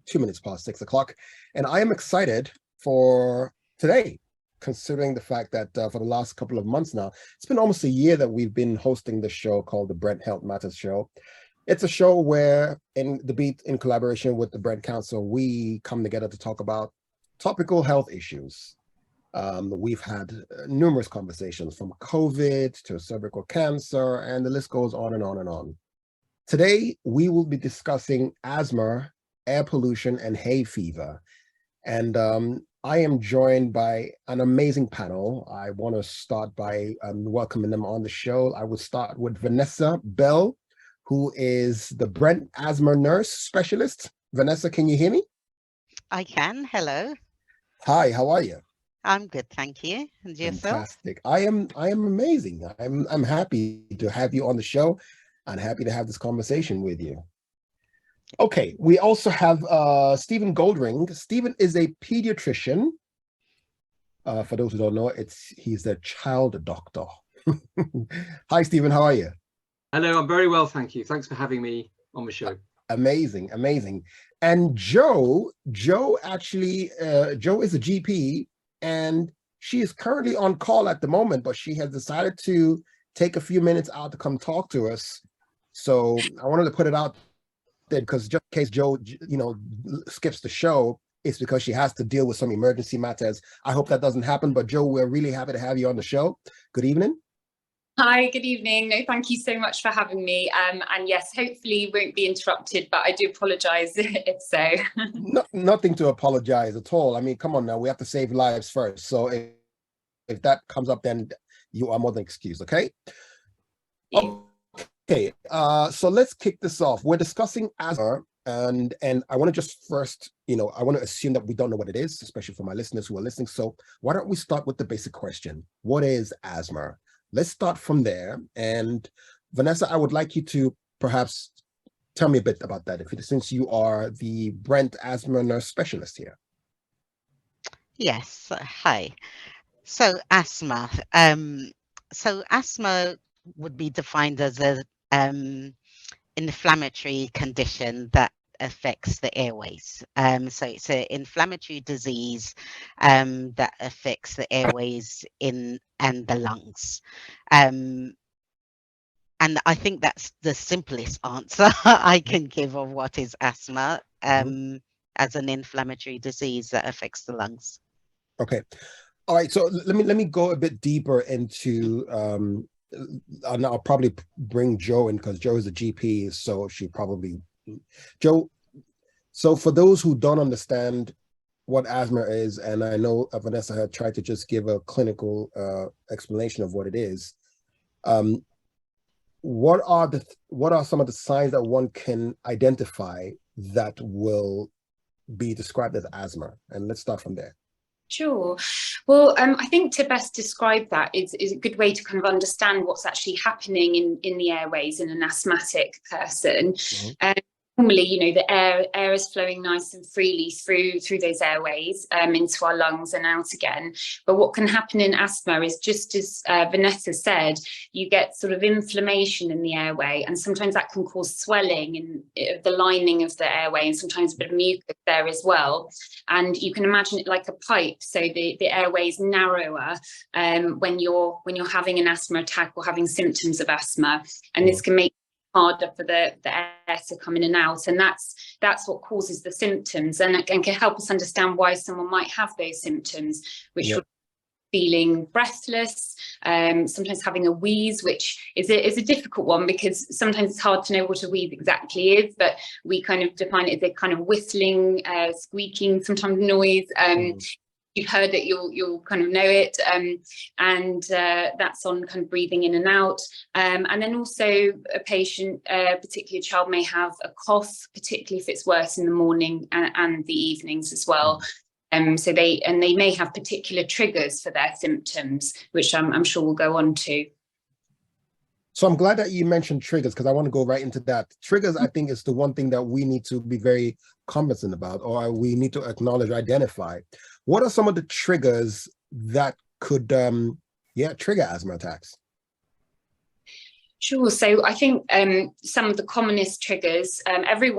2 minutes past 6 o'clock. And I am excited for today, considering the fact that for the last couple of months now, it's been almost a year that we've been hosting this show called the Brent Health Matters Show. It's a show where, in the Beat, in collaboration with the Brent Council, we come together to talk about topical health issues. We've had numerous conversations from COVID to cervical cancer, and the list goes on and on and on. Today, we will be discussing asthma, air pollution, and hay fever. And I am joined by an amazing panel. I want to start by welcoming them on the show. I will start with Vanessa Bell, who is the Brent Asthma Nurse Specialist. Vanessa, can you hear me? I can. Hello. Hi, how are you? I'm good, thank you. And yourself? Fantastic. I am amazing. I'm happy to have you on the show and happy to have this conversation with you. Okay, we also have Stephen Goldring. Stephen is a pediatrician. For those who don't know, he's a child doctor. Hi, Stephen, how are you? Hello, I'm very well, thank you. Thanks for having me on the show. Amazing, amazing. And Joe actually, Joe is a GP, and she is currently on call at the moment, but she has decided to take a few minutes out to come talk to us. So I wanted to put it out there because just in case Joe, skips the show, it's because she has to deal with some emergency matters. I hope that doesn't happen, but Joe, we're really happy to have you on the show. Good evening. Hi, good evening. No, thank you so much for having me. And yes, hopefully won't be interrupted, but I do apologize if so. Nothing to apologize at all. I mean, come on now, we have to save lives first. So if that comes up, then you are more than excused, okay? Yeah. Okay, so let's kick this off. We're discussing asthma, and I want to just first, I want to assume that we don't know what it is, especially for my listeners who are listening. So why don't we start with the basic question? What is asthma? Let's start from there. And Vanessa, I would like you to perhaps tell me a bit about that, since you are the Brent Asthma Nurse Specialist here. Yes. Hi. So asthma. So asthma would be defined as a inflammatory condition that affects the airways. So it's an inflammatory disease that affects the airways and the lungs. And I think that's the simplest answer I can give of what is asthma as an inflammatory disease that affects the lungs. Okay. All right. So let me go a bit deeper into and I'll probably bring Joe in because Joe is a GP, so Joe. So for those who don't understand what asthma is, and I know Vanessa had tried to just give a clinical explanation of what it is. What are some of the signs that one can identify that will be described as asthma? And let's start from there. Sure. Well, I think to best describe that is a good way to kind of understand what's actually happening in the airways in an asthmatic person. Mm-hmm. Normally, the air is flowing nice and freely through those airways into our lungs and out again. But what can happen in asthma is, just as Vanessa said, you get sort of inflammation in the airway, and sometimes that can cause swelling in the lining of the airway, and sometimes a bit of mucus there as well. And you can imagine it like a pipe, so the airway is narrower when you're having an asthma attack or having symptoms of asthma, and this can make harder for the air to come in and out, and that's what causes the symptoms, and can help us understand why someone might have those symptoms, which would be feeling breathless, sometimes having a wheeze, which is a difficult one because sometimes it's hard to know what a wheeze exactly is, but we kind of define it as a kind of whistling, squeaking, sometimes noise. You've heard it, you'll kind of know it, and that's on kind of breathing in and out. And then also a patient, particularly a child, may have a cough, particularly if it's worse in the morning and the evenings as well. So they may have particular triggers for their symptoms, which I'm sure we'll go on to. So I'm glad that you mentioned triggers, because I want to go right into that. Triggers, I think, is the one thing that we need to be very cognizant about, or we need to acknowledge, identify. What are some of the triggers that could trigger asthma attacks? Sure. So I think some of the commonest triggers, every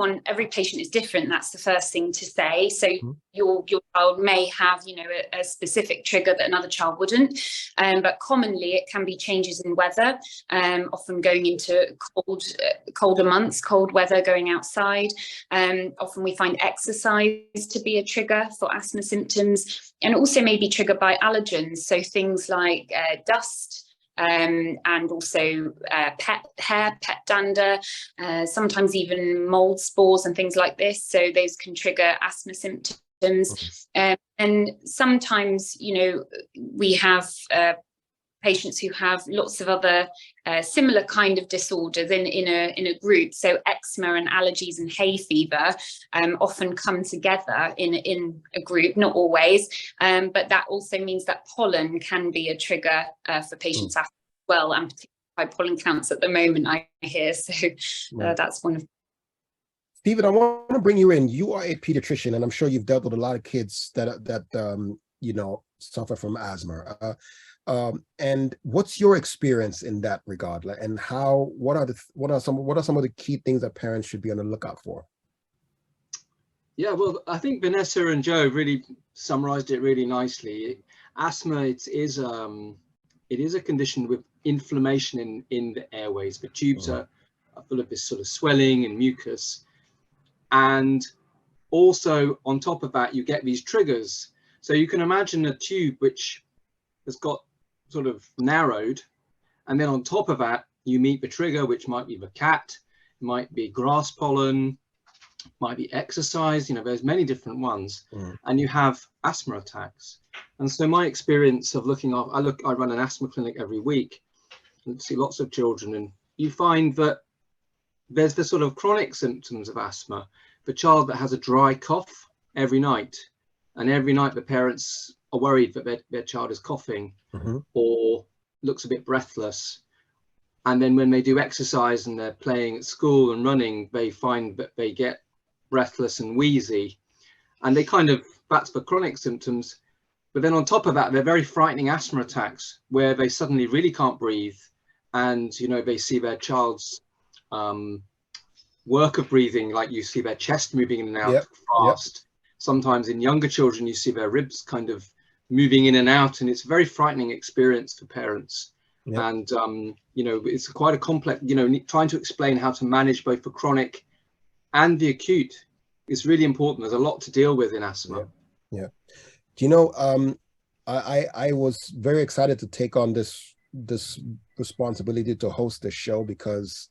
patient is different. That's the first thing to say. So your child may have, a specific trigger that another child wouldn't. But commonly it can be changes in weather, often going into colder months, cold weather, going outside. Often we find exercise to be a trigger for asthma symptoms, and also may be triggered by allergens. So things like dust, and also pet hair, pet dander, sometimes even mold spores and things like this. So those can trigger asthma symptoms. And sometimes, we have patients who have lots of other similar kind of disorders in a group. So eczema and allergies and hay fever often come together in a group, not always, but that also means that pollen can be a trigger for patients as well, and particularly high pollen counts at the moment, I hear. So that's one of. Stephen, I want to bring you in. You are a pediatrician, and I'm sure you've dealt with a lot of kids that suffer from asthma. And what's your experience in that regard? And what are some of the key things that parents should be on the lookout for? Yeah, well, I think Vanessa and Joe really summarized it really nicely. Asthma, it is a condition with inflammation in the airways. The tubes are full of this sort of swelling and mucus. And also on top of that, you get these triggers. So you can imagine a tube which has got sort of narrowed, and then on top of that you meet the trigger, which might be the cat, might be grass pollen, might be exercise, there's many different ones, and you have asthma attacks. And so my experience of I run an asthma clinic every week and see lots of children, and you find that there's the sort of chronic symptoms of asthma, the child that has a dry cough every night, and every night the parents are worried that their child is coughing or looks a bit breathless. And then when they do exercise and they're playing at school and running, they find that they get breathless and wheezy. And that's the chronic symptoms. But then on top of that, they're very frightening asthma attacks where they suddenly really can't breathe. And, they see their child's work of breathing, like you see their chest moving in and out fast. Sometimes in younger children, you see their ribs kind of moving in and out, and it's a very frightening experience for parents. And it's quite a complex, trying to explain how to manage both the chronic and the acute is really important. There's a lot to deal with in asthma. Do you know, I was very excited to take on this responsibility to host this show because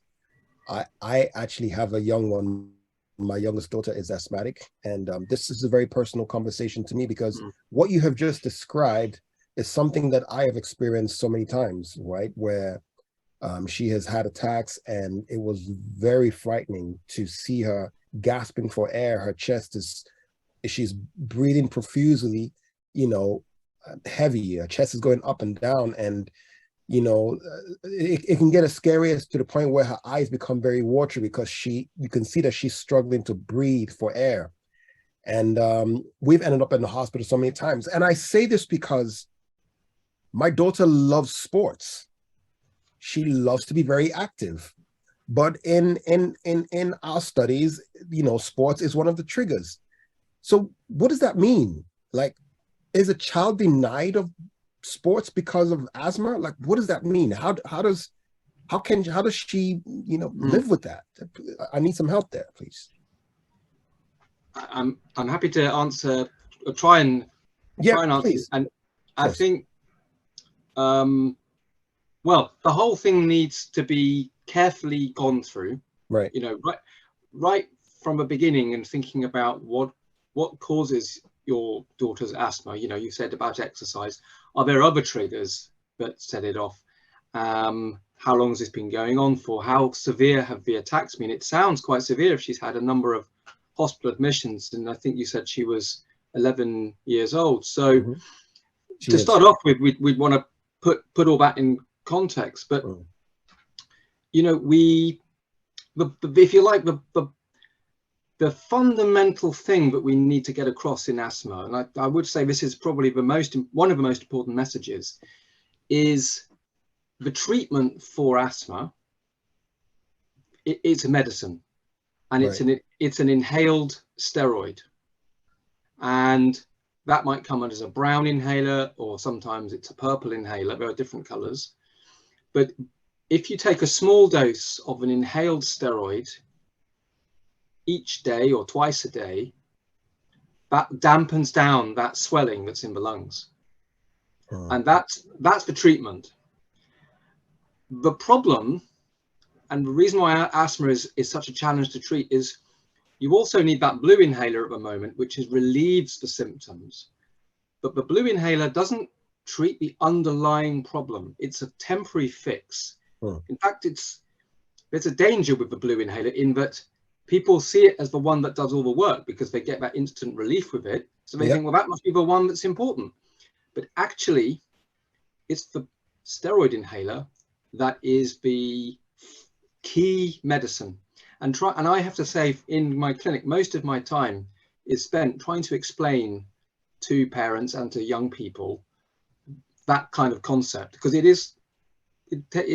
I actually have a young one. My youngest daughter is asthmatic, and this is a very personal conversation to me because what you have just described is something that I have experienced so many times, right? Where she has had attacks, and it was very frightening to see her gasping for air. Her chest she's breathing profusely, heavy. Her chest is going up and down, and it can get as scary as to the point where her eyes become very watery because you can see that she's struggling to breathe for air. And we've ended up in the hospital so many times. And I say this because my daughter loves sports. She loves to be very active. But in our studies, sports is one of the triggers. So what does that mean? Like, is a child denied of sports because of asthma? Like, what does that mean? How does she live with that? I need some help there, please. I'm happy to answer or try and answer. Please. And I think the whole thing needs to be carefully gone through, right? Right from the beginning, and thinking about what causes your daughter's asthma. You said about exercise. Are there other triggers that set it off? How long has this been going on for? How severe have the attacks been? It sounds quite severe if she's had a number of hospital admissions, and I think you said she was 11 years old. So to start off with, we'd want to put all that in context. But if you like, the fundamental thing that we need to get across in asthma, and I would say this is probably one of the most important messages, is the treatment for asthma it's a medicine, and it's an inhaled steroid, and that might come as a brown inhaler, or sometimes it's a purple inhaler. There are different colors. But if you take a small dose of an inhaled steroid each day or twice a day, that dampens down that swelling that's in the lungs. And that's the treatment. The problem, and the reason why asthma is such a challenge to treat, is you also need that blue inhaler at the moment, which relieves the symptoms. But the blue inhaler doesn't treat the underlying problem. It's a temporary fix. In fact, there's a danger with the blue inhaler in that people see it as the one that does all the work because they get that instant relief with it. So they think, well, that must be the one that's important. But actually, it's the steroid inhaler that is the key medicine. And I have to say, in my clinic, most of my time is spent trying to explain to parents and to young people that kind of concept, because it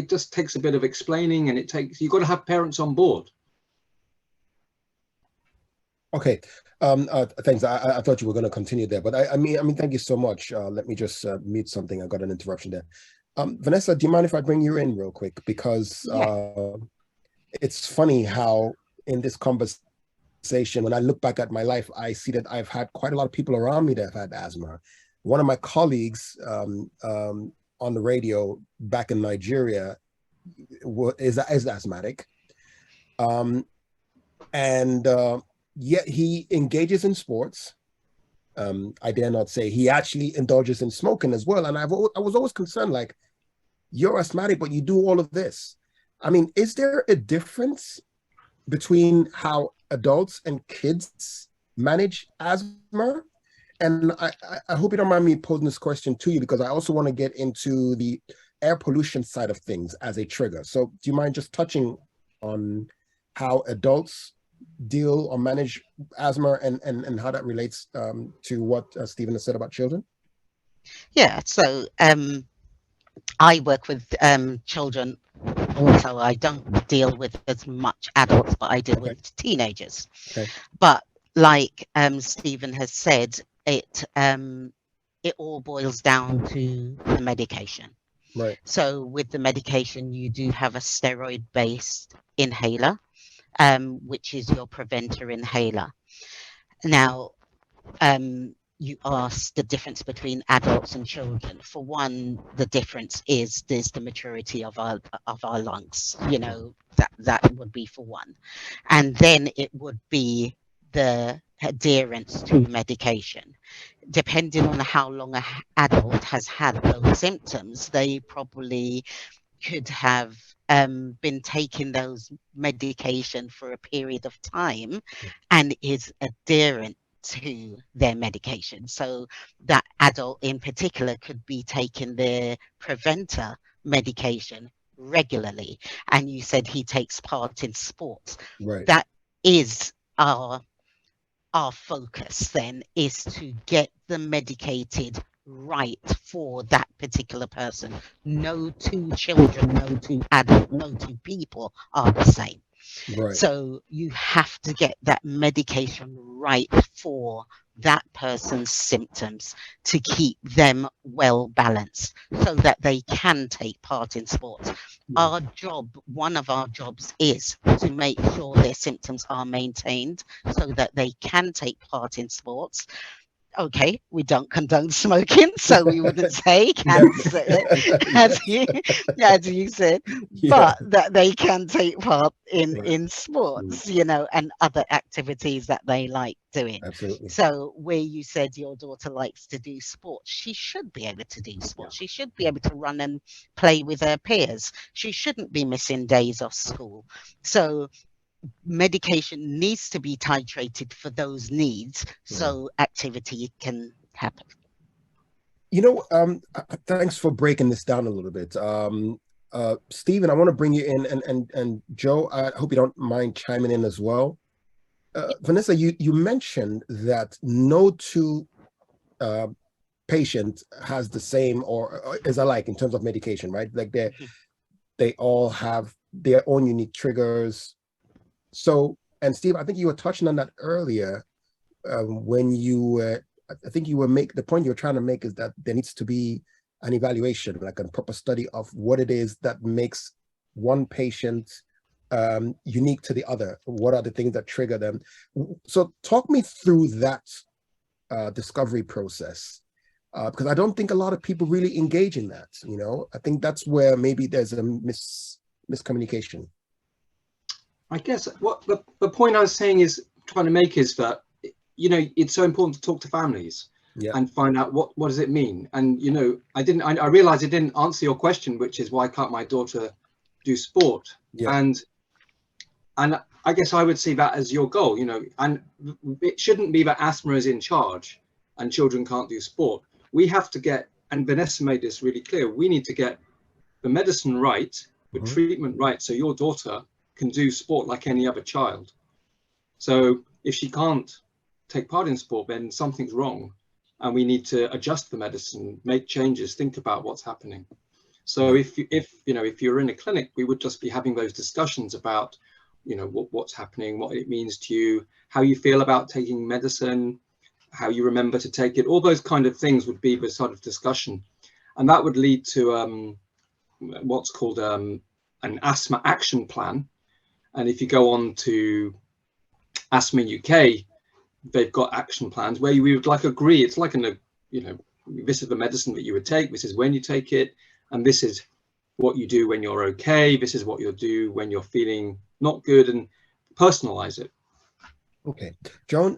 just takes a bit of explaining, and you've got to have parents on board. Okay, thanks. I thought you were going to continue there, but I mean, thank you so much. Let me just mute something. I got an interruption there. Vanessa, do you mind if I bring you in real quick? Because it's funny how in this conversation, when I look back at my life, I see that I've had quite a lot of people around me that have had asthma. One of my colleagues on the radio back in Nigeria is asthmatic. Yet he engages in sports. I dare not say he actually indulges in smoking as well. And I was always concerned, like, you're asthmatic, but you do all of this. I mean, is there a difference between how adults and kids manage asthma? And I hope you don't mind me posing this question to you, because I also want to get into the air pollution side of things as a trigger. So do you mind just touching on how adults deal or manage asthma and how that relates to what Stephen has said about children? Yeah, so I work with children also. I don't deal with as much adults, but I deal with teenagers. But like Stephen has said, it all boils down to the medication. Right. So with the medication, you do have a steroid-based inhaler, which is your preventer inhaler. Now, you asked the difference between adults and children. For one, the difference is there's the maturity of our lungs. You know, that would be for one, and then it would be the adherence to medication. Depending on how long an adult has had those symptoms, they probably could have been taking those medication for a period of time and is adherent to their medication. So that adult in particular could be taking their preventer medication regularly. And you said he takes part in sports. Right. That is our focus then, is to get them medicated right for that particular person. No two children, no two adults, no two people are the same. Right. So you have to get that medication right for that person's symptoms to keep them well balanced so that they can take part in sports. Our job, one of our jobs, is to make sure their symptoms are maintained so that they can take part in sports. Okay, we don't condone smoking, so we wouldn't say cancer, as you said, but that they can take part in sports, you know, and other activities that they like doing. Absolutely. So where you said your daughter likes to do sports, she should be able to do sports. She should be able to run and play with her peers. She shouldn't be missing days off school. So medication needs to be titrated for those needs so activity can happen. You know, thanks for breaking this down a little bit. Stephen, I want to bring you in, and Joe, I hope you don't mind chiming in as well. Vanessa, you mentioned that no two patient has the same or is alike in terms of medication, right? Like they all have their own unique triggers. So, and Steve, I think you were touching on that earlier when you were, I think you were the point you were trying to make is that there needs to be an evaluation, like a proper study of what it is that makes one patient unique to the other. What are the things that trigger them? So talk me through that discovery process, because I don't think a lot of people really engage in that. You know, I think that's where maybe there's a miscommunication. I guess what the point I was saying is trying to make is that, you know, it's so important to talk to families and find out what does it mean. And, you know, I realized I didn't answer your question, which is why can't my daughter do sport? And I guess I would see that as your goal, you know, and it shouldn't be that asthma is in charge and children can't do sport. We have to get, and Vanessa made this really clear, we need to get the medicine right, the treatment right, so your daughter can do sport like any other child. So if she can't take part in sport, then something's wrong, and we need to adjust the medicine, make changes, think about what's happening. So if you're in a clinic, we would just be having those discussions about, you know, what's happening, what it means to you, how you feel about taking medicine, how you remember to take it. All those kind of things would be the sort of discussion, and that would lead to what's called an asthma action plan. And if you go on to Asthma UK, they've got action plans where we would like agree. It's like this is the medicine that you would take, this is when you take it, and this is what you do when you're okay, this is what you'll do when you're feeling not good, and personalize it. Okay, Joan,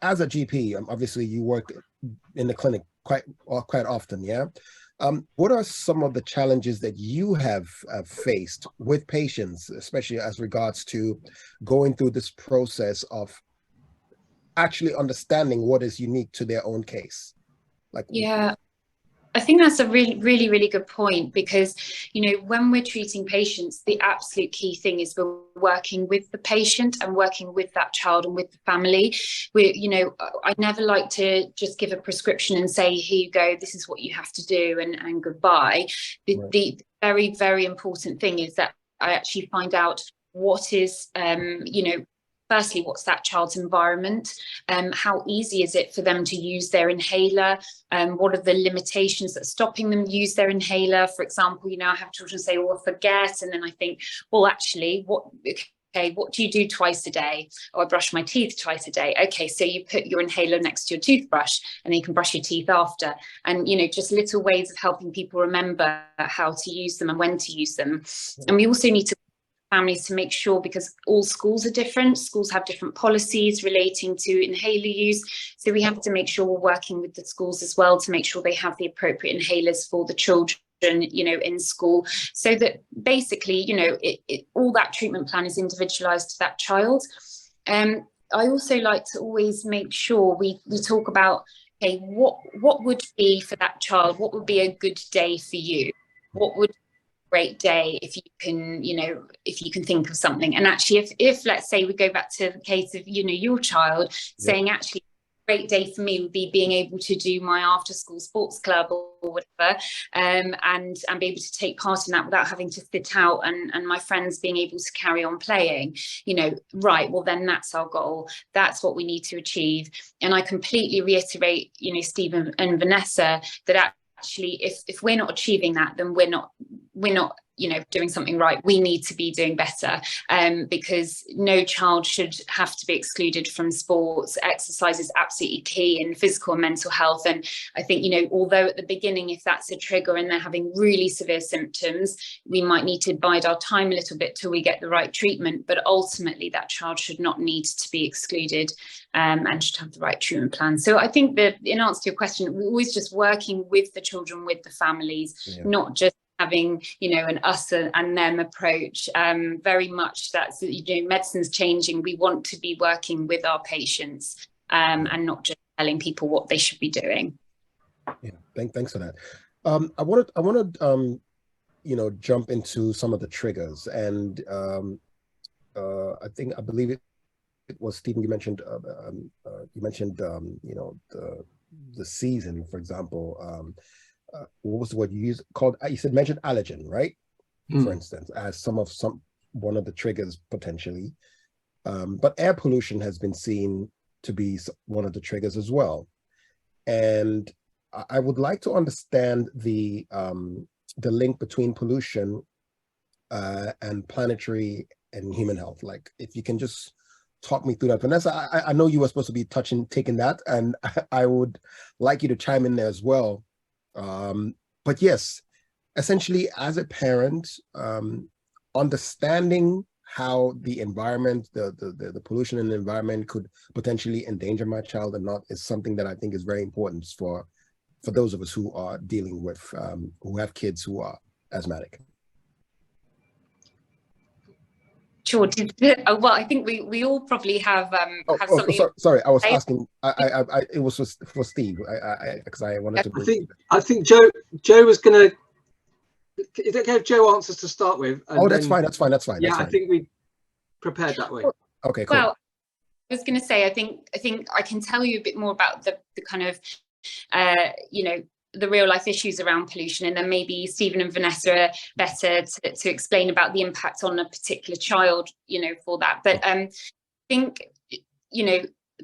as a GP, obviously you work in the clinic quite often, yeah? What are some of the challenges that you have faced with patients, especially as regards to going through this process of actually understanding what is unique to their own case? Like, yeah, I think that's a really, really good point, because, you know, when we're treating patients, the absolute key thing is we're working with the patient and working with that child and with the family. I never like to just give a prescription and say, here you go, this is what you have to do, and goodbye. The very, very important thing is that I actually find out what is, firstly, what's that child's environment? How easy is it for them to use their inhaler? What are the limitations that are stopping them use their inhaler? For example, you know, I have children say, "Oh, I forget," and then I think, well, actually, what do you do twice a day? Oh, I brush my teeth twice a day. Okay, so you put your inhaler next to your toothbrush, and then you can brush your teeth after. And, you know, just little ways of helping people remember how to use them and when to use them. And we also need to families to make sure, because all schools are different, schools have different policies relating to inhaler use, so we have to make sure we're working with the schools as well to make sure they have the appropriate inhalers for the children, you know, in school, so that basically, you know, all that treatment plan is individualized to that child. I also like to always make sure we talk about, okay, what would be for that child, what would be a good day for you, what would great day if you can think of something. And actually, if let's say we go back to the case of, you know, your child saying, actually, a great day for me would be being able to do my after school sports club or whatever, and be able to take part in that without having to sit out, and my friends being able to carry on playing, you know, right, well, then that's our goal, that's what we need to achieve. And I completely reiterate, you know, Stephen and Vanessa, that actually if we're not achieving that, then we're not you know, doing something right. We need to be doing better, because no child should have to be excluded from sports. Exercise is absolutely key in physical and mental health. And I think, you know, although at the beginning, if that's a trigger and they're having really severe symptoms, we might need to bide our time a little bit till we get the right treatment. But ultimately, that child should not need to be excluded, and should have the right treatment plan. So I think that in answer to your question, we're always just working with the children, with the families, not just having, you know, an us and them approach. Very much that's, you know, medicine's changing. We want to be working with our patients, and not just telling people what they should be doing. Yeah, thanks for that. I want to you know, jump into some of the triggers, and I believe it was Stephen, you mentioned you know, the season, for example. What was the word you used? Mentioned allergen, right? For instance, as some one of the triggers potentially, but air pollution has been seen to be one of the triggers as well. And I would like to understand the link between pollution and planetary and human health. Like, if you can just talk me through that. Vanessa, I know you were supposed to be taking that, and I would like you to chime in there as well. But yes, essentially, as a parent, understanding how the environment, the pollution in the environment could potentially endanger my child or not is something that I think is very important for those of us who are dealing with, who have kids who are asthmatic. Sure. Well, I think we all probably have something. Sorry, I was asking. It was for Steve. Because I wanted to. I think Joe was going to. Is it okay if Joe answers to start with? Oh, that's fine. That's fine. Yeah, I think we prepared that way. Okay, cool. Well, I was going to say, I think I can tell you a bit more about the kind of, the real life issues around pollution, and then maybe Stephen and Vanessa are better to explain about the impact on a particular child, for that. But I think,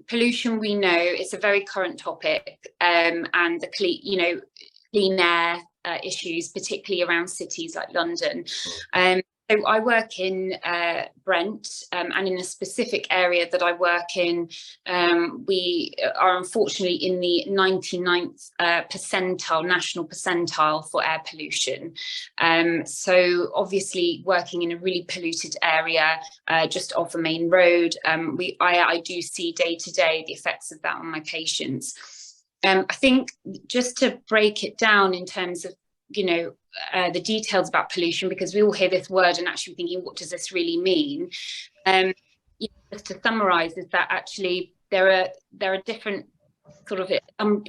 pollution, we know it's a very current topic, and the clean air issues, particularly around cities like London. So I work in Brent, and in a specific area that I work in, we are unfortunately in the 99th percentile, national percentile for air pollution. So obviously working in a really polluted area, just off a main road, I do see day to day the effects of that on my patients. I think just to break it down in terms of, the details about pollution, because we all hear this word and actually thinking, what does this really mean? Just to summarize, is that actually there are different sort of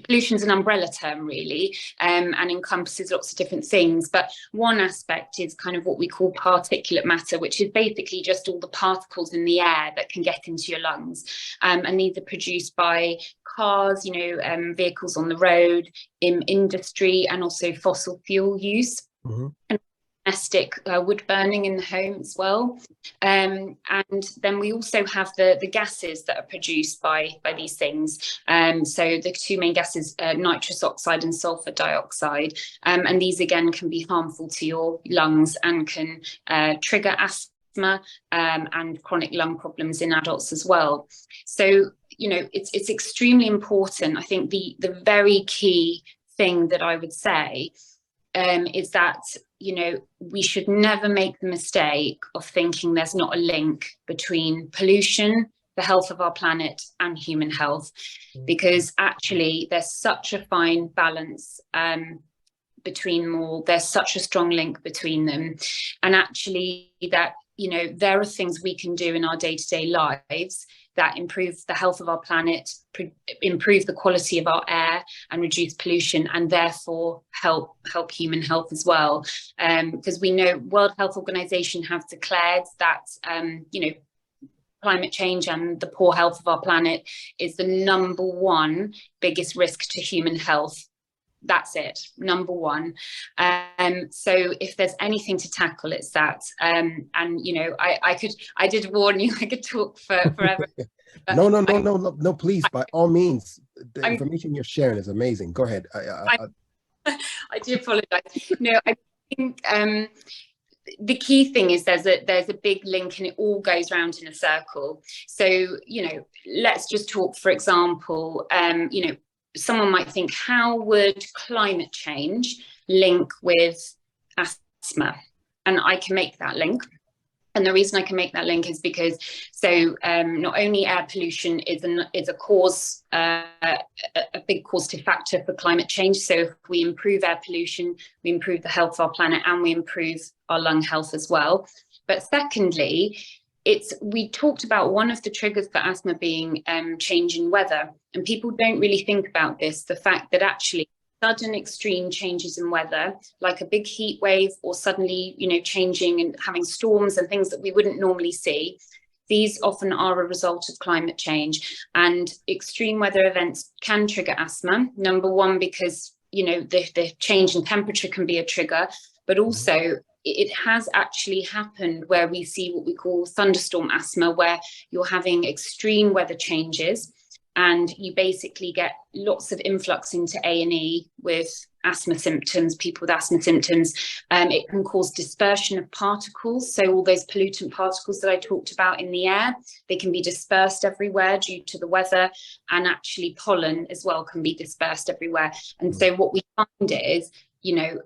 pollution's an umbrella term, really, and encompasses lots of different things. But one aspect is kind of what we call particulate matter, which is basically just all the particles in the air that can get into your lungs. And these are produced by cars, vehicles on the road, in industry, and also fossil fuel use. Mm-hmm. And domestic wood burning in the home as well. And then we also have the gases that are produced by these things. So the two main gases, nitrous oxide and sulfur dioxide. And these again can be harmful to your lungs and can trigger asthma and chronic lung problems in adults as well. So, it's extremely important. I think the very key thing that I would say is that, we should never make the mistake of thinking there's not a link between pollution, the health of our planet, and human health, because actually there's such a fine balance between them all. There's such a strong link between them. And actually that, there are things we can do in our day-to-day lives that improve the health of our planet, improve the quality of our air, and reduce pollution, and therefore help human health as well. Because we know World Health Organization have declared that, climate change and the poor health of our planet is the number one biggest risk to human health. That's it, number one. So if there's anything to tackle, it's that. And I did warn you, I could talk forever. No, please, by all means. The information you're sharing is amazing. Go ahead. I do apologize. No, I think the key thing is there's a big link, and it all goes round in a circle. So, let's just talk, for example, someone might think, how would climate change link with asthma? And I can make that link. And the reason I can make that link is because, not only air pollution is a cause, a big causative factor for climate change. So if we improve air pollution, we improve the health of our planet, and we improve our lung health as well. But secondly, we talked about one of the triggers for asthma being change in weather, and people don't really think about this, the fact that actually sudden extreme changes in weather, like a big heat wave, or suddenly changing and having storms and things that we wouldn't normally see, these often are a result of climate change. And extreme weather events can trigger asthma, number one, because the change in temperature can be a trigger, but also it has actually happened where we see what we call thunderstorm asthma, where you're having extreme weather changes and you basically get lots of influx into A&E with asthma symptoms, people with asthma symptoms. It can cause dispersion of particles. So all those pollutant particles that I talked about in the air, they can be dispersed everywhere due to the weather, and actually pollen as well can be dispersed everywhere. And so what we find is, you know,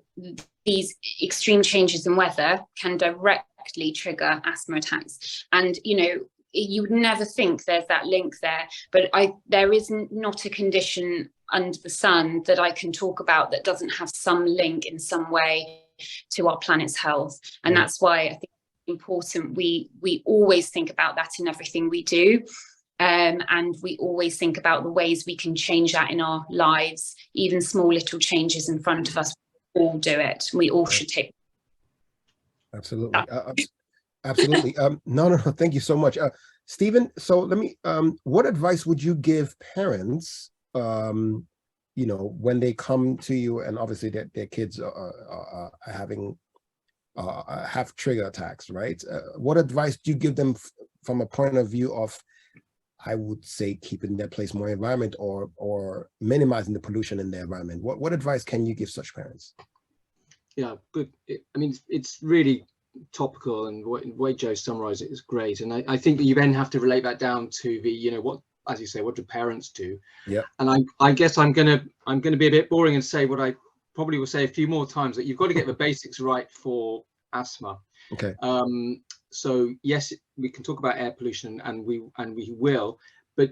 these extreme changes in weather can directly trigger asthma attacks. And, you know, you would never think there's that link there, but there is not a condition under the sun that I can talk about that doesn't have some link in some way to our planet's health. And that's why I think it's important we always think about that in everything we do. And we always think about the ways we can change that in our lives. Even small little changes in front of us, we all do it. We all should take. Absolutely. Absolutely. No, thank you so much. Stephen, so let me, what advice would you give parents, you know, when they come to you and obviously their kids are having, have trigger attacks, right? What advice do you give them from a point of view of, I would say, keeping their place more environment or minimizing the pollution in their environment? What advice can you give such parents? Yeah, good. I mean, it's really topical, and the way Joe summarized it is great. And I think that you then have to relate that down to the, you know, what, as you say, what do parents do? Yeah. And I guess I'm gonna be a bit boring and say what I probably will say a few more times, that you've got to get the basics right for asthma. Okay. So yes, we can talk about air pollution, and we will, but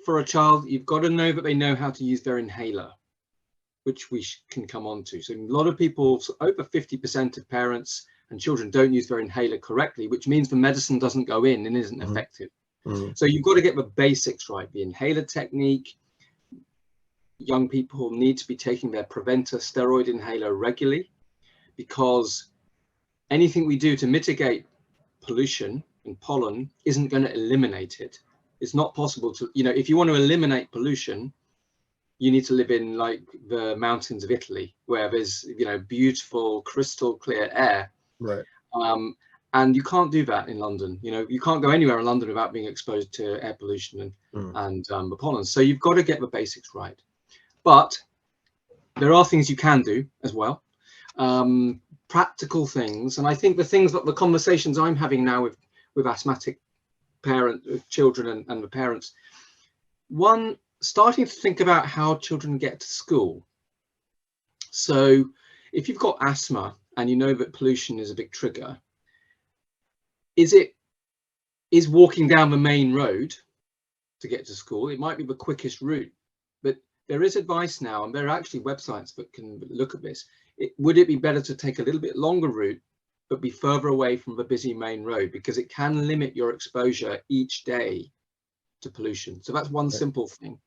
for a child, you've got to know that they know how to use their inhaler, which we can come on to. So a lot of people, so over 50% of parents and children don't use their inhaler correctly, which means the medicine doesn't go in and isn't effective. So you've got to get the basics right, the inhaler technique. Young people need to be taking their Preventer steroid inhaler regularly, because anything we do to mitigate pollution and pollen isn't going to eliminate it. It's not possible to, you know, if you want to eliminate pollution, you need to live in like the mountains of Italy, where there's, you know, beautiful crystal clear air. Right. And you can't do that in London. You know, you can't go anywhere in London without being exposed to air pollution and the pollen. So you've got to get the basics right. But there are things you can do as well. Practical things. And I think the conversations I'm having now with asthmatic children and the parents, one, starting to think about how children get to school. So if you've got asthma and you know that pollution is a big trigger, is walking down the main road to get to school? It might be the quickest route, but there is advice now, and there are actually websites that can look at this. Would it be better to take a little bit longer route, but be further away from the busy main road, because it can limit your exposure each day to pollution? So that's one simple thing.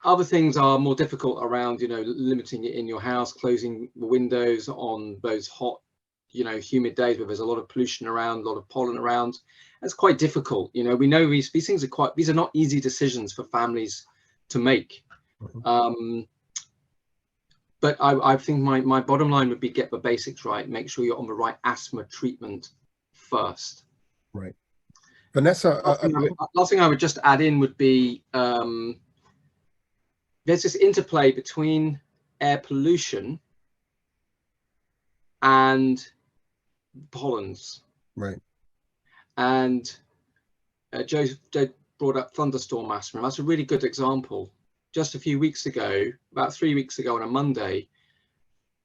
Other things are more difficult around, you know, limiting it in your house, closing the windows on those hot, you know, humid days where there's a lot of pollution around, a lot of pollen around. That's quite difficult. You know, we know these things are these are not easy decisions for families to make. But I think my bottom line would be get the basics right. Make sure you're on the right asthma treatment first. Right. Vanessa, last thing I would just add in would be, there's this interplay between air pollution and pollens. Right. And Joe brought up thunderstorm asthma. That's a really good example. Just a few weeks ago, about 3 weeks ago on a Monday,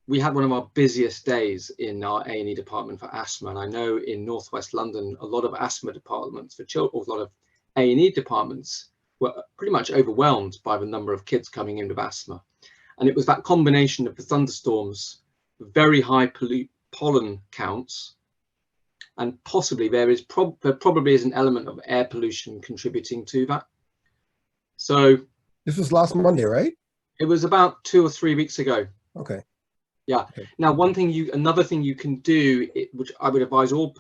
we had one of our busiest days in our A&E department for asthma. And I know in Northwest London, a lot of asthma departments for children, a lot of A&E departments were pretty much overwhelmed by the number of kids coming in with asthma. And it was that combination of the thunderstorms, very high pollen counts, and possibly there probably is an element of air pollution contributing to that. So this was last Monday, right? It was about 2 or 3 weeks ago. Okay. Yeah. Okay. Now, another thing you can do, which I would advise all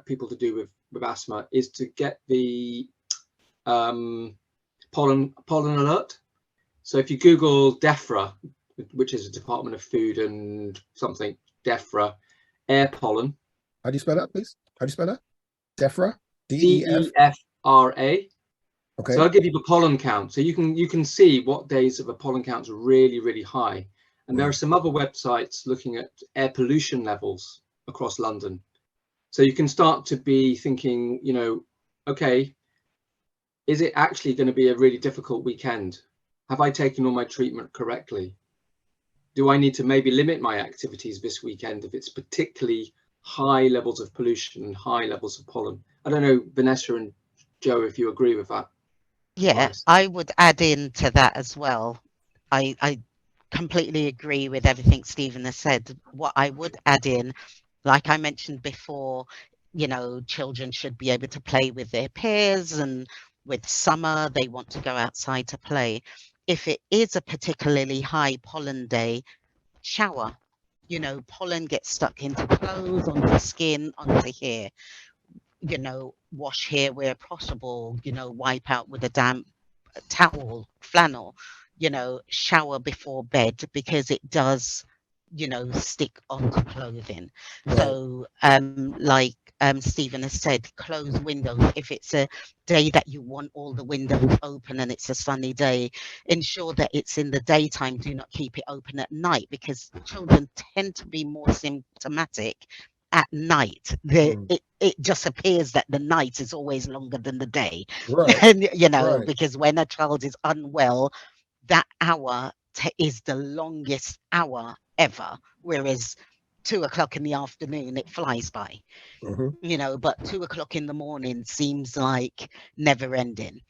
people to do with asthma, is to get the pollen alert. So if you Google DEFRA, which is a Department of Food and something, DEFRA, air pollen. How do you spell that, please? How do you spell that? DEFRA? DEFRA. Okay. So I'll give you the pollen count. So you can see what days of the pollen counts are really, really high. And there are some other websites looking at air pollution levels across London. So you can start to be thinking, you know, okay, is it actually going to be a really difficult weekend? Have I taken all my treatment correctly? Do I need to maybe limit my activities this weekend if it's particularly high levels of pollution and high levels of pollen? I don't know, Vanessa and Joe, if you agree with that. Yeah, I would add in to that as well. I completely agree with everything Stephen has said. What I would add in, like I mentioned before, you know, children should be able to play with their peers, and with summer, they want to go outside to play. If it is a particularly high pollen day, shower. You know, pollen gets stuck into clothes, onto skin, onto hair. You know, wash hair where possible, you know, wipe out with a damp towel, flannel, you know, shower before bed, because it does, you know, stick onto clothing. Right. So like Stephen has said, close windows. If it's a day that you want all the windows open and it's a sunny day, ensure that it's in the daytime. Do not keep it open at night, because children tend to be more symptomatic at night. It just appears that the night is always longer than the day. Right. And you know, Right. because when a child is unwell, that hour is the longest hour ever, whereas 2 o'clock in the afternoon it flies by. You know, but 2 o'clock in the morning seems like never ending.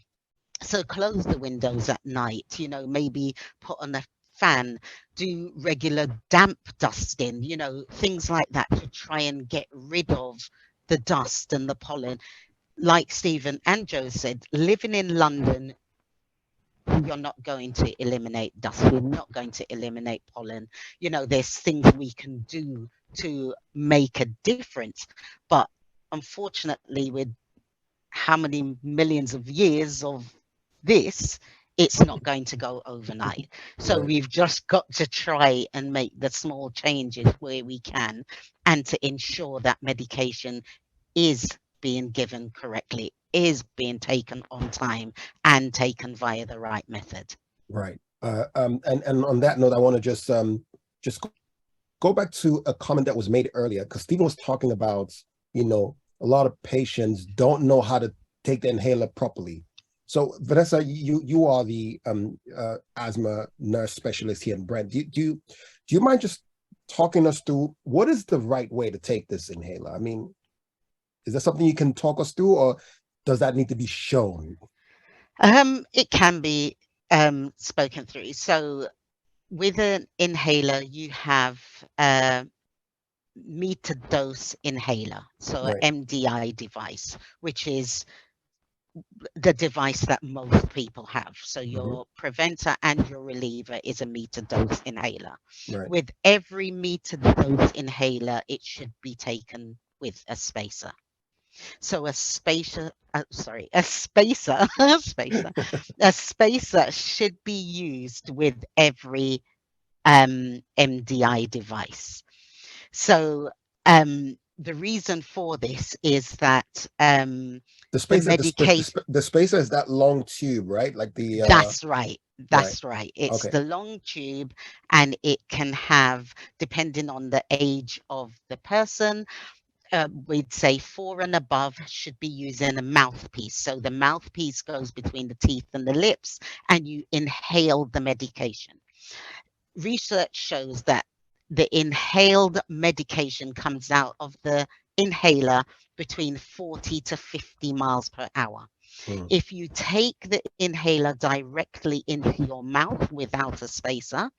So close the windows at night, you know, maybe put on a fan, do regular damp dusting, you know, things like that, to try and get rid of the dust and the pollen. Like Stephen and Joe said, living in London, you're not going to eliminate dust. You're not going to eliminate pollen. You know, there's things we can do to make a difference. But unfortunately, with how many millions of years of this, it's not going to go overnight. So we've just got to try and make the small changes where we can, and to ensure that medication is being given correctly, is being taken on time, and taken via the right method. Right. And on that note, I want to just go back to a comment that was made earlier, because Stephen was talking about, you know, a lot of patients don't know how to take the inhaler properly. So Vanessa, you are the asthma nurse specialist here in Brent. Do you mind just talking us through what is the right way to take this inhaler? I mean, is there something you can talk us through, or does that need to be shown? It can be spoken through. So with an inhaler, you have a meter dose inhaler, so an MDI device, which is the device that most people have. So your preventer and your reliever is a meter dose inhaler. With every meter dose inhaler, it should be taken with a spacer. So a spacer should be used with every MDI device. So the reason for this is that the spacer is that long tube, right? Like the that's right. It's the long tube, and it can have, depending on the age of the person, we'd say 4 and above should be using a mouthpiece. So the mouthpiece goes between the teeth and the lips, and you inhale the medication. Research shows that the inhaled medication comes out of the inhaler between 40 to 50 miles per hour. If you take the inhaler directly into your mouth without a spacer,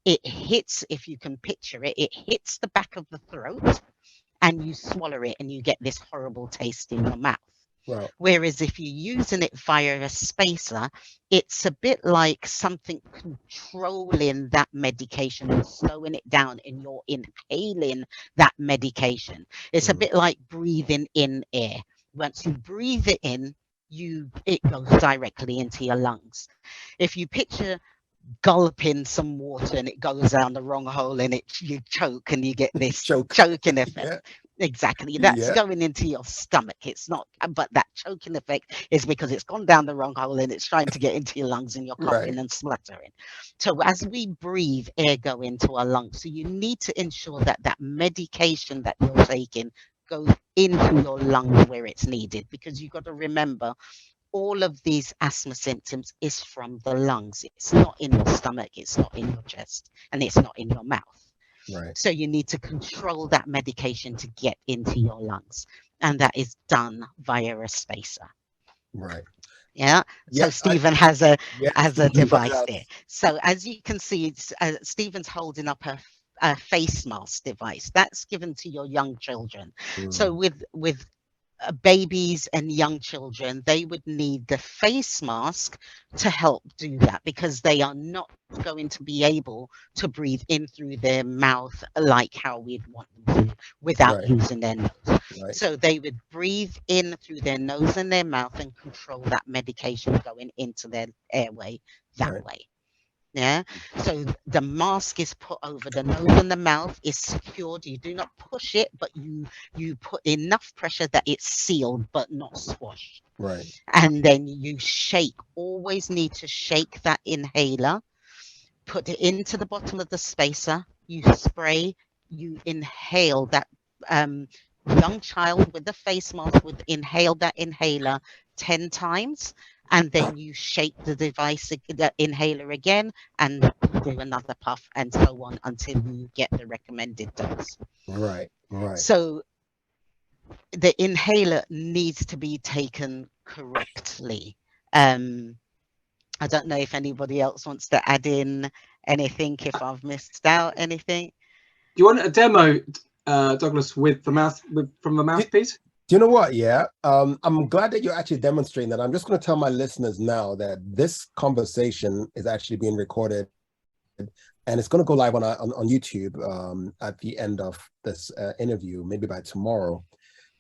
it hits, if you can picture it, it hits the back of the throat, and you swallow it, and you get this horrible taste in your mouth. Wow. Whereas if you're using it via a spacer, it's a bit like something controlling that medication and slowing it down, and you're inhaling that medication. It's a bit like breathing in air. Once you breathe it in, it goes directly into your lungs. If you picture gulp in some water and it goes down the wrong hole and you choke and you get this Choke. choking effect. Yeah. Exactly. That's Yeah. going into your stomach. It's not, but that choking effect is because it's gone down the wrong hole and it's trying to get into your lungs and you're coughing Right. and spluttering. So as we breathe, air go into our lungs. So you need to ensure that that medication that you're taking goes into your lungs where it's needed, because you've got to remember all of these asthma symptoms is from the lungs. It's not in your stomach, it's not in your chest, and it's not in your mouth. Right. So you need to control that medication to get into your lungs, and that is done via a spacer. Right. Yeah. Yeah. So Stephen has a Stephen, device there. So as you can see, Stephen's holding up a face mask device that's given to your young children. So with babies and young children, they would need the face mask to help do that, because they are not going to be able to breathe in through their mouth like how we'd want them to without Right. using their nose. Right. So they would breathe in through their nose and their mouth and control that medication going into their airway that Right. way. Yeah. So the mask is put over the nose and the mouth, is secured. You do not push it, but you put enough pressure that it's sealed but not squashed. Right. And then you shake. Always need to shake that inhaler. Put it into the bottom of the spacer. You spray. You inhale that. Young child with the face mask would inhale that inhaler 10 times, and then you shake the device, the inhaler again, and do another puff, and so on until you get the recommended dose. Right. Right. So the inhaler needs to be taken correctly. I don't know if anybody else wants to add in anything, if I've missed out anything. Do you want a demo, Douglas, with the mouth, from the mouthpiece? Do you know what? Yeah. I'm glad that you're actually demonstrating that. I'm just going to tell my listeners now that this conversation is actually being recorded, and it's going to go live on YouTube at the end of this interview, maybe by tomorrow.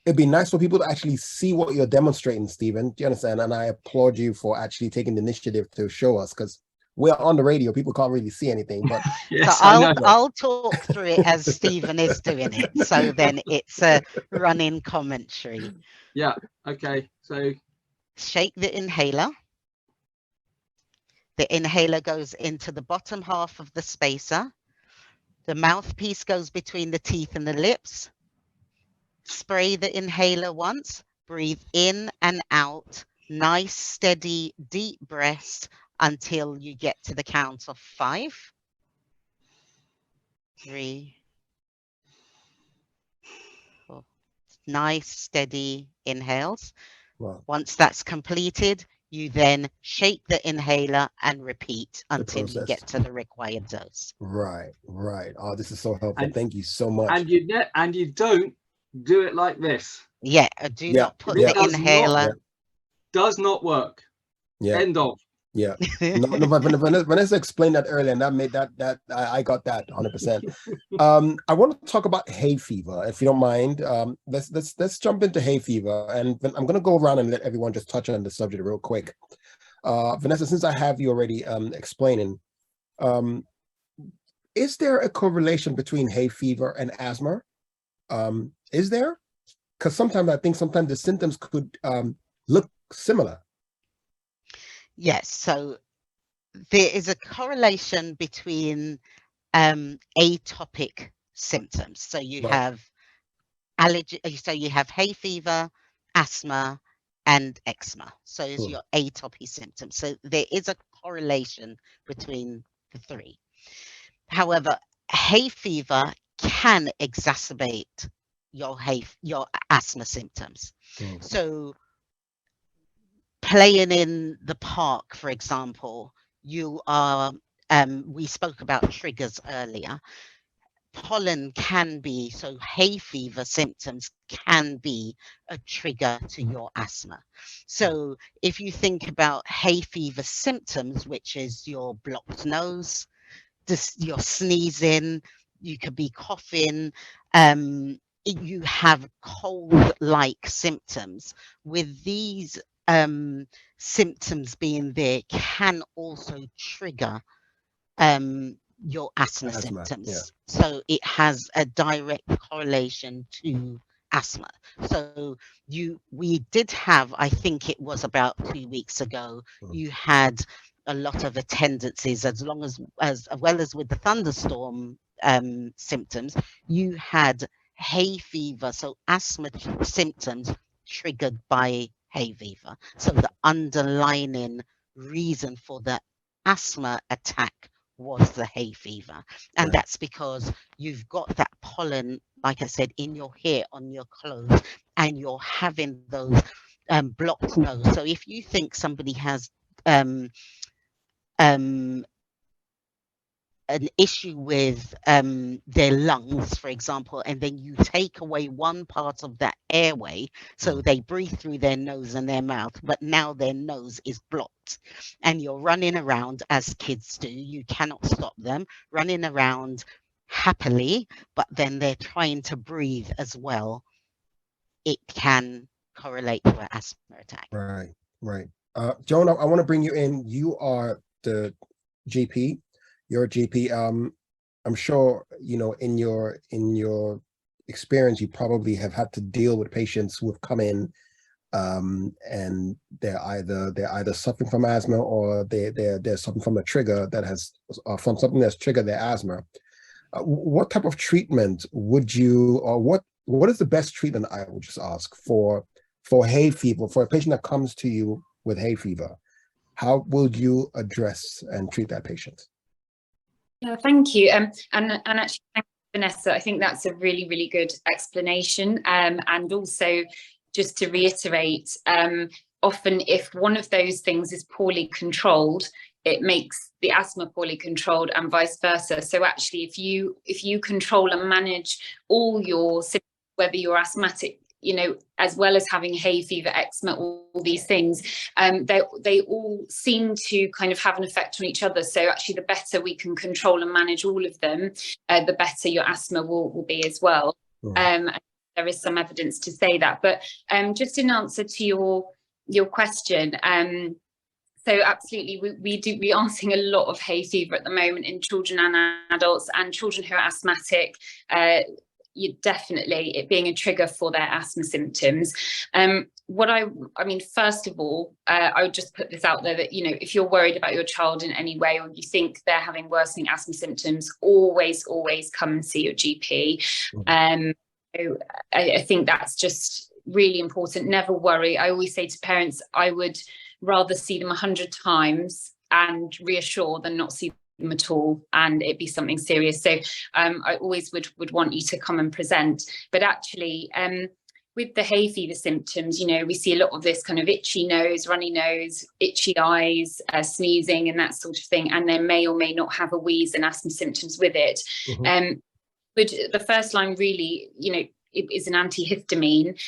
It'd be nice for people to actually see what you're demonstrating, Stephen. Do you understand? And I applaud you for actually taking the initiative to show us, because we're on the radio. People can't really see anything, but Yes, so I'll talk through it as Stephen is doing it. So then it's a running commentary. Yeah. Okay. So shake the inhaler. The inhaler goes into the bottom half of the spacer. The mouthpiece goes between the teeth and the lips. Spray the inhaler once. Breathe in and out. Nice, steady, deep breaths until you get to the count of 5, 3, 4. Nice, steady inhales. wow. Once that's completed, you then shake the inhaler and repeat until you get to the required dose. Right. Right. Oh, this is so helpful. Thank you so much. And you don't do it like this. Yeah. Do not put the inhaler. Does not work. Yeah. End of. Yeah. No, Vanessa explained that earlier, and that made that I got that 100%. I want to talk about hay fever, if you don't mind. Let's jump into hay fever, and I'm going to go around and let everyone just touch on the subject real quick. Vanessa, since I have you already explaining, is there a correlation between hay fever and asthma? Is there? Because sometimes I think the symptoms could look similar. Yes, so there is a correlation between atopic symptoms. So you have allergy, so you have hay fever, asthma, and eczema. So it's your atopy symptoms. So there is a correlation between the three. However, hay fever can exacerbate your asthma symptoms. So playing in the park, for example, you are, we spoke about triggers earlier. Pollen can be, so hay fever symptoms can be a trigger to your asthma. So if you think about hay fever symptoms, which is your blocked nose, you're sneezing, you could be coughing, you have cold-like symptoms. With these symptoms being there can also trigger your asthma Asthma, symptoms. yeah. So it has a direct correlation to asthma. So we did have, I think it was about 2 weeks ago, you had a lot of attendances, as well as with the thunderstorm symptoms, you had hay fever, so asthma symptoms triggered by hay fever. So the underlying reason for the asthma attack was the hay fever. And Right. that's because you've got that pollen, like I said, in your hair, on your clothes, and you're having those blocked nose. So if you think somebody has an issue with their lungs, for example, and then you take away one part of that airway, so they breathe through their nose and their mouth, but now their nose is blocked, and you're running around as kids do. You cannot stop them running around happily, but then they're trying to breathe as well. It can correlate to an asthma attack. Right, right. Joan, I want to bring you in. You are the GP. You're a GP. I'm sure, you know, in your experience, you probably have had to deal with patients who have come in, and they're either suffering from asthma, or they're suffering from a trigger that has from something that's triggered their asthma. What type of treatment would you, or what is the best treatment, I would just ask, for hay fever, for a patient that comes to you with hay fever? How will you address and treat that patient? Yeah, thank you. And actually, thank you, Vanessa. I think that's a really, really good explanation. And also, just to reiterate, often if one of those things is poorly controlled, it makes the asthma poorly controlled, and vice versa. So actually, if you control and manage all your symptoms, whether you're asthmatic, you know, as well as having hay fever, eczema, all these things, they all seem to kind of have an effect on each other. So actually, the better we can control and manage all of them, the better your asthma will be as well. There is some evidence to say that. But just in answer to your question, so absolutely, we are seeing a lot of hay fever at the moment in children and adults, and children who are asthmatic. You definitely, it being a trigger for their asthma symptoms. What I mean, first of all, I would just put this out there that, you know, if you're worried about your child in any way, or you think they're having worsening asthma symptoms, always come and see your GP. So I think that's just really important. Never worry. I always say to parents, I would rather see them 100 times and reassure than not see them at all and it be something serious. So I always would want you to come and present. But actually, with the hay fever symptoms, you know, we see a lot of this kind of itchy nose, runny nose, itchy eyes, sneezing and that sort of thing, and they may or may not have a wheeze and asthma symptoms with it. But the first line really, you know, is an antihistamine.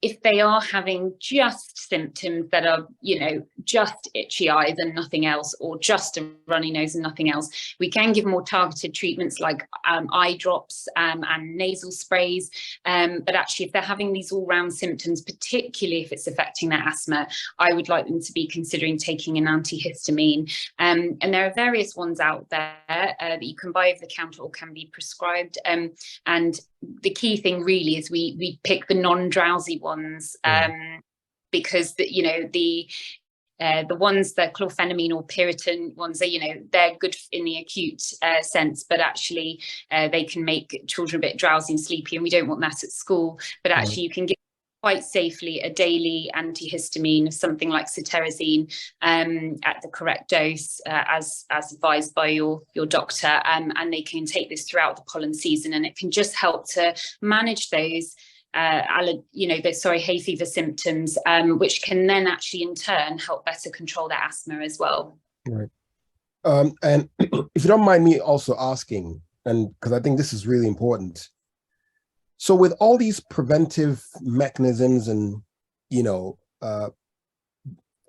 If they are having just symptoms that are, you know, just itchy eyes and nothing else, or just a runny nose and nothing else, we can give more targeted treatments like eye drops and nasal sprays. But actually, if they're having these all-round symptoms, particularly if it's affecting their asthma, I would like them to be considering taking an antihistamine. And there are various ones out there that you can buy over the counter or can be prescribed. And the key thing really is we pick the non-drowsy ones, because the ones that chlorphenamine or Piriton ones are, you know, they're good in the acute sense, but actually they can make children a bit drowsy and sleepy, and we don't want that at school. But actually you can give quite safely a daily antihistamine of something like cetirizine at the correct dose, as advised by your doctor, and they can take this throughout the pollen season, and it can just help to manage those hay fever symptoms, which can then actually in turn help better control their asthma as well. Right. And if you don't mind me also asking, and because I think this is really important. So with all these preventive mechanisms and, you know,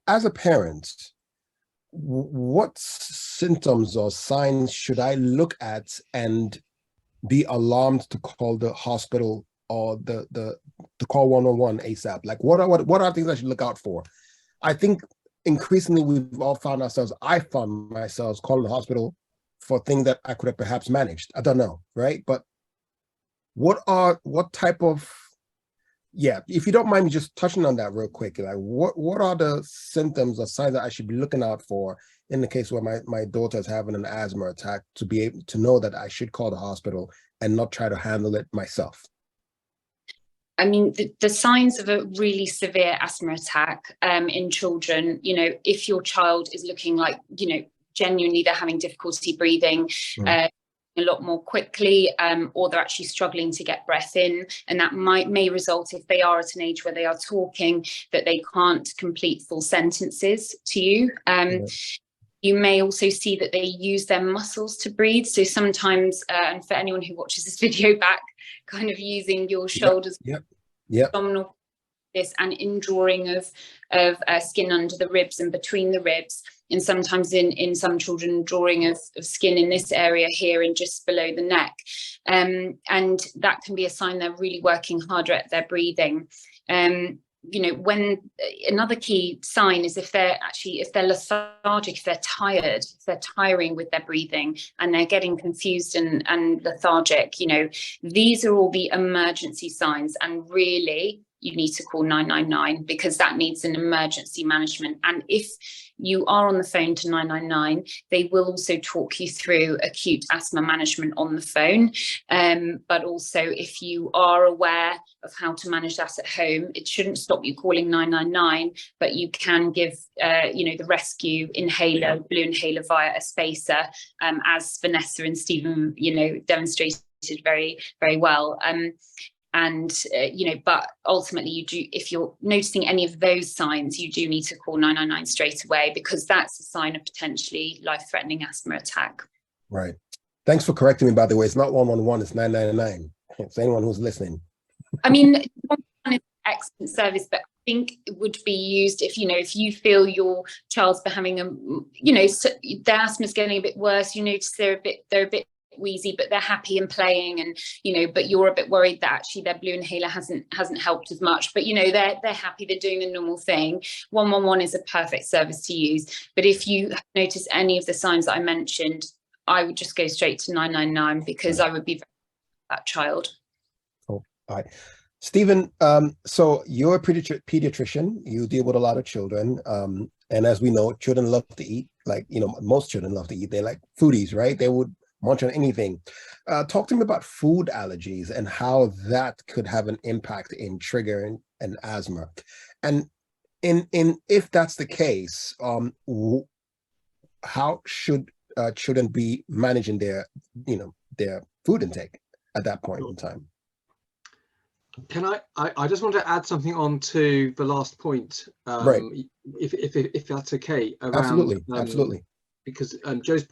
as a parent, what symptoms or signs should I look at and be alarmed to call the hospital or the call 111 ASAP? Like what are things I should look out for? I think increasingly we've all found ourselves, I found myself calling the hospital for things that I could have perhaps managed. I don't know, right? But what type of, yeah, if you don't mind me just touching on that real quick, like what are the symptoms or signs that I should be looking out for in the case where my daughter is having an asthma attack, to be able to know that I should call the hospital and not try to handle it myself? I mean, the signs of a really severe asthma attack in children, you know, if your child is looking like, you know, genuinely they're having difficulty breathing a lot more quickly, or they're actually struggling to get breath in, and that may result, if they are at an age where they are talking, that they can't complete full sentences to you. You may also see that they use their muscles to breathe. So sometimes, and for anyone who watches this video back, kind of using your shoulders, abdominal, this, and indrawing of skin under the ribs and between the ribs. And sometimes in some children, drawing of skin in this area here and just below the neck. And that can be a sign they're really working harder at their breathing. You know, when another key sign is if they're lethargic, if they're tired, if they're tiring with their breathing and they're getting confused and lethargic, you know, these are all the emergency signs. And really, you need to call 999 because that needs an emergency management. And if you are on the phone to 999, they will also talk you through acute asthma management on the phone. But also, if you are aware of how to manage that at home, it shouldn't stop you calling 999, but you can give, you know, the rescue inhaler, blue inhaler via a spacer, as Vanessa and Stephen, you know, demonstrated very, very well. You know, but ultimately you do, if you're noticing any of those signs, you do need to call 999 straight away, because that's a sign of potentially life-threatening asthma attack. Right. Thanks for correcting me, by the way. It's not 111, it's 999. It's anyone who's listening. I mean, 111 is an excellent service, but I think it would be used if, you know, if you feel your child's having you know, their asthma's getting a bit worse, you notice they're a bit wheezy, but they're happy and playing, and, you know, but you're a bit worried that actually their blue inhaler hasn't helped as much, but, you know, they're happy, they're doing the normal thing. 111 is a perfect service to use. But if you notice any of the signs that I mentioned, I would just go straight to 999, because I would be very that child. Cool. All right, Stephen, so you're a pediatrician, you deal with a lot of children, and as we know, children love to eat. Like, you know, most children love to eat. They're like foodies, right? They would munch on anything. Talk to me about food allergies and how that could have an impact in triggering an asthma. And in if that's the case, how should children be managing their, you know, their food intake at that point in time? Can I just want to add something on to the last point, right? If that's okay. Around, absolutely. Because Joe's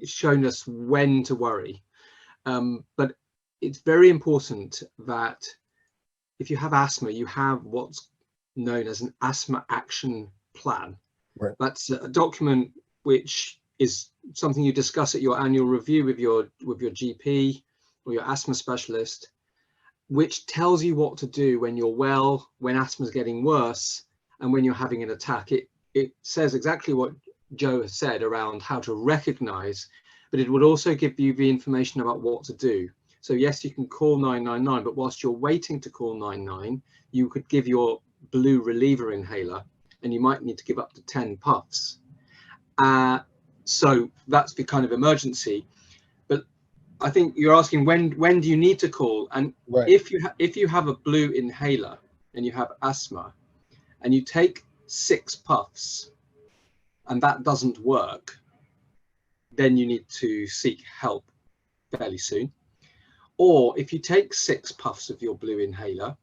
shown us when to worry, but it's very important that if you have asthma, you have what's known as an asthma action plan. Right. That's a document which is something you discuss at your annual review with your GP or your asthma specialist, which tells you what to do when you're well, when asthma is getting worse, and when you're having an attack. It says exactly what Joe has said around how to recognize, but it would also give you the information about what to do. So yes, you can call 999, but whilst you're waiting to call 999, you could give your blue reliever inhaler, and you might need to give up to 10 puffs. So that's the kind of emergency. But I think you're asking when do you need to call? And right. if you have a blue inhaler and you have asthma and you take 6 puffs and that doesn't work, then you need to seek help fairly soon. Or if you take 6 puffs of your blue inhaler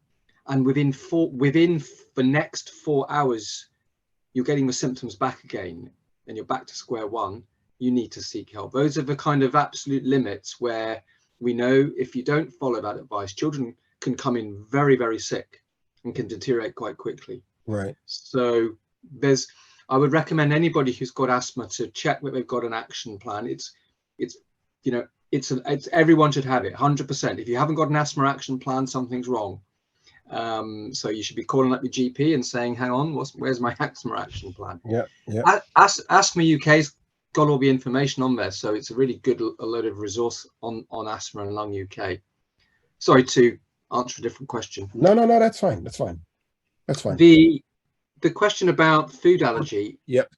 and within the next 4 hours you're getting the symptoms back again and you're back to square one, you need to seek help. Those are the kind of absolute limits where we know if you don't follow that advice, children can come in very, very sick and can deteriorate quite quickly. Right. So I would recommend anybody who's got asthma to check that they've got an action plan. It's everyone should have it, 100%. If you haven't got an asthma action plan, something's wrong. So you should be calling up your GP and saying, hang on, where's my asthma action plan? Yeah. Asthma UK is got all the information on there. So it's a really good a load of resource on Asthma and Lung UK. Sorry to answer a different question. No, that's fine. That's fine. That's fine. The question about food allergy. Yep.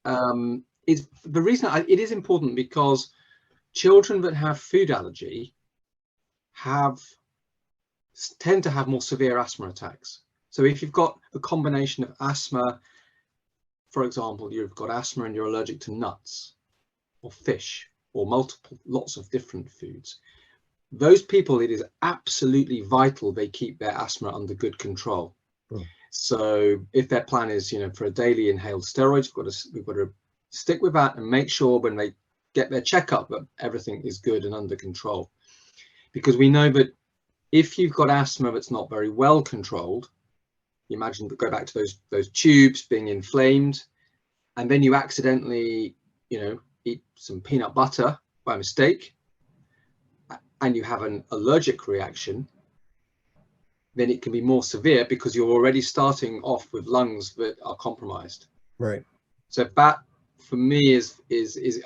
Is the reason it is important because children that have food allergy tend to have more severe asthma attacks. So if you've got a combination of asthma, for example, you've got asthma and you're allergic to nuts or fish or lots of different foods, those people, it is absolutely vital they keep their asthma under good control. So if their plan is, for a daily inhaled steroids, we've got to stick with that and make sure when they get their checkup that everything is good and under control. Because we know that if you've got asthma that's not very well controlled, you imagine, go back to those tubes being inflamed, and then you accidentally, eat some peanut butter by mistake, and you have an allergic reaction, then it can be more severe because you're already starting off with lungs that are compromised. Right. So that, for me, is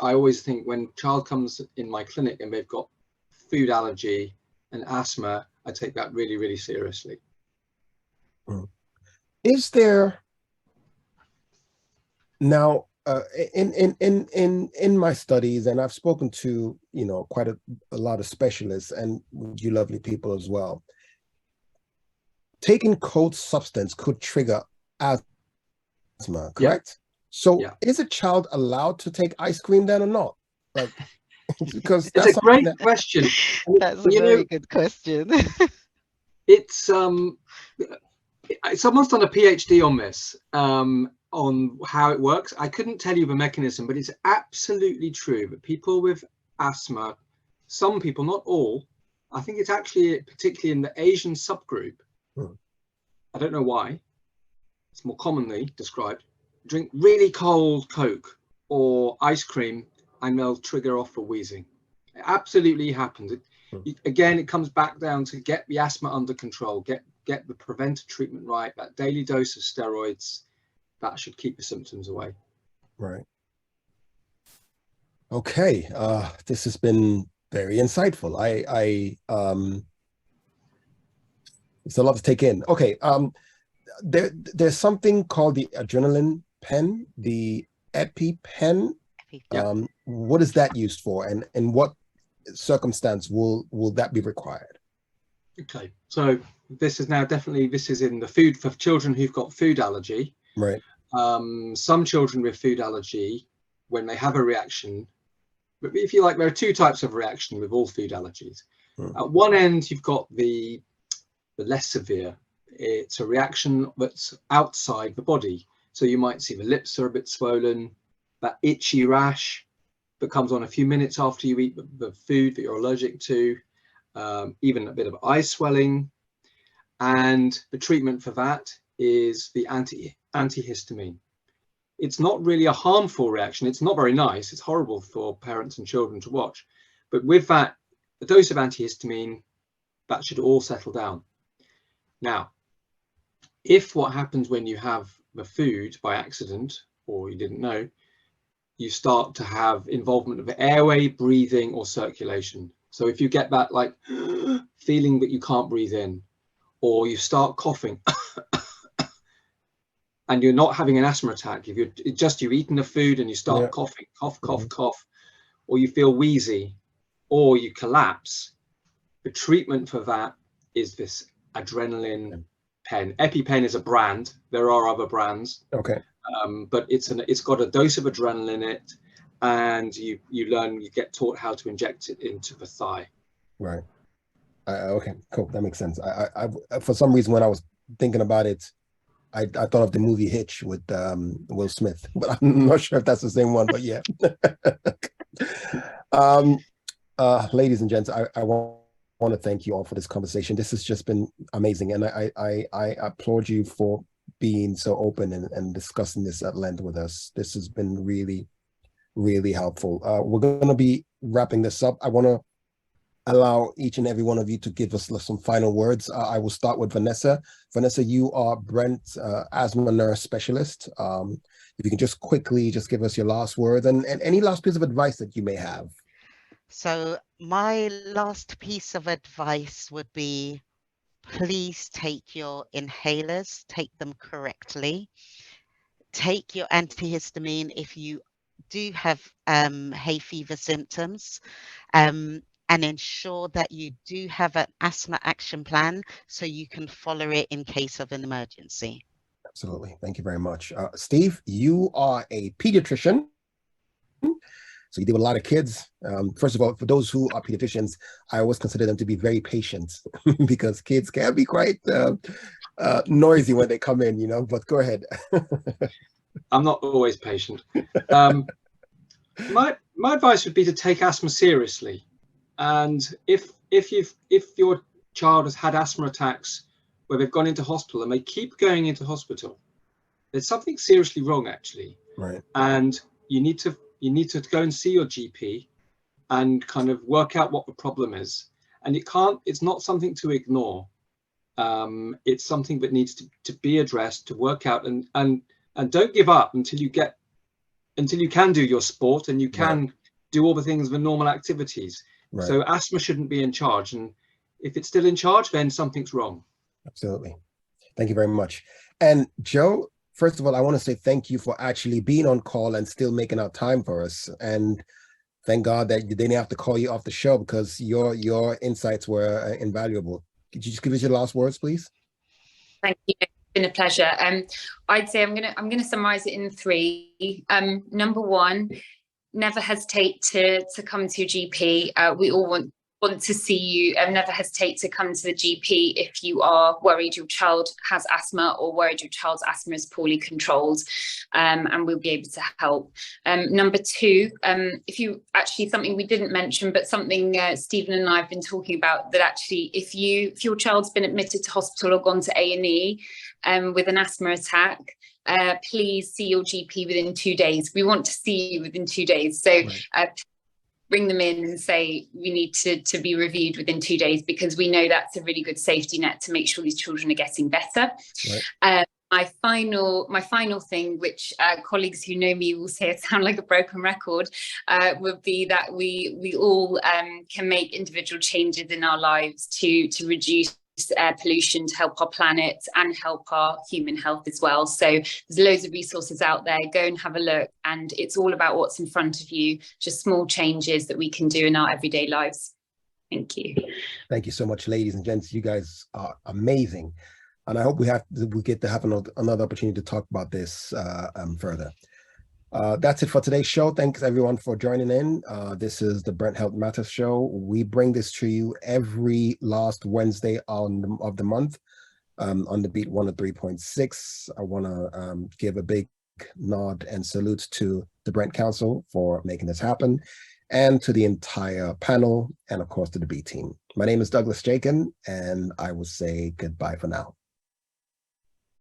I always think when a child comes in my clinic and they've got food allergy and asthma, I take that really, really seriously. Is there now in my studies, and I've spoken to quite a lot of specialists and you lovely people as well, taking cold substance could trigger asthma, correct? Yeah. So is a child allowed to take ice cream then or not? Like, because it's a great question. That's a very good question. It's someone's done a PhD on this, on how it works. I couldn't tell you the mechanism, but it's absolutely true that people with asthma, some people, not all, I think it's actually particularly in the Asian subgroup, I don't know why, it's more commonly described, drink really cold Coke or ice cream and they'll trigger off for wheezing. It absolutely happens. Again, it comes back down to get the asthma under control, get the preventive treatment right, that daily dose of steroids, that should keep the symptoms away. Right. Okay. This has been very insightful. It's a lot to take in. Okay. There's something called the adrenaline pen, the EpiPen. What is that used for, and in what circumstance will that be required? Okay, so this is in the food for children who've got food allergy. Right. Some children with food allergy, when they have a reaction, but if you like, there are two types of reaction with all food allergies. At one end, you've got the less severe. It's a reaction that's outside the body. So you might see the lips are a bit swollen, that itchy rash that comes on a few minutes after you eat the food that you're allergic to, even a bit of eye swelling. And the treatment for that is the antihistamine. It's not really a harmful reaction. It's not very nice. It's horrible for parents and children to watch. But with that, a dose of antihistamine, that should all settle down. Now, if what happens when you have the food by accident, or you didn't know, you start to have involvement of the airway, breathing, or circulation. So if you get that like feeling that you can't breathe in, or you start coughing, and you're not having an asthma attack, if you've eaten the food and you start coughing, cough, or you feel wheezy, or you collapse, the treatment for that is this adrenaline pen. EpiPen is a brand. There are other brands. Okay. But it's got a dose of adrenaline in it, and you get taught how to inject it into the thigh. Right. Okay, cool. That makes sense. I for some reason, when I was thinking about it, I thought of the movie Hitch with Will Smith, but I'm not sure if that's the same one, but yeah. Ladies and gents, I want to thank you all for this conversation. This has just been amazing, and I applaud you for being so open and discussing this at length with us. This has been really, really helpful. We're going to be wrapping this up. I want to allow each and every one of you to give us some final words. I will start with Vanessa. Vanessa, you are Brent's asthma nurse specialist. If you can just quickly just give us your last words and any last piece of advice that you may have. So my last piece of advice would be, please take your inhalers, take them correctly. Take your antihistamine if you do have hay fever symptoms, and ensure that you do have an asthma action plan so you can follow it in case of an emergency. Absolutely. Thank you very much. Steve, you are a pediatrician. So you deal with a lot of kids. First of all, for those who are pediatricians, I always consider them to be very patient because kids can be quite noisy when they come in, you know, but go ahead. I'm not always patient. My advice would be to take asthma seriously. And if your child has had asthma attacks where they've gone into hospital and they keep going into hospital, there's something seriously wrong, actually. Right. And you need to go and see your GP and kind of work out what the problem is. And it's not something to ignore. It's something that needs to be addressed, to work out, and don't give up until you can do your sport and you can do all the things, the normal activities. Right. So asthma shouldn't be in charge. And if it's still in charge, then something's wrong. Absolutely. Thank you very much. And Joe, first of all, I want to say thank you for actually being on call and still making out time for us. And thank God that they didn't have to call you off the show because your insights were invaluable. Could you just give us your last words, please? Thank you. It's been a pleasure. I'd say I'm gonna summarize it in 3. Number 1, never hesitate to come to your GP. We all want to see you, and never hesitate to come to the GP if you are worried your child has asthma or worried your child's asthma is poorly controlled, and we'll be able to help. Number 2, if you actually, something we didn't mention, but something Stephen and I have been talking about, that actually if your child's been admitted to hospital or gone to A&E with an asthma attack, please see your GP within 2 days. We want to see you within 2 days. So bring them in and say, we need to be reviewed within 2 days, because we know that's a really good safety net to make sure these children are getting better. My final thing, which colleagues who know me will say I sound like a broken record, would be that we all can make individual changes in our lives to reduce air pollution, to help our planet and help our human health as well. So there's loads of resources out there. Go and have a look, and it's all about what's in front of you, just small changes that we can do in our everyday lives. Thank you. Thank you so much, ladies and gents. You guys are amazing, and I hope we get to have another opportunity to talk about this further. That's it for today's show. Thanks everyone for joining in. This is the Brent Health Matters show. We bring this to you every last Wednesday of the month on the beat 103.6. I want to give a big nod and salute to the Brent Council for making this happen, and to the entire panel, and of course to the B team. My name is Douglas Jakin, and I will say goodbye for now.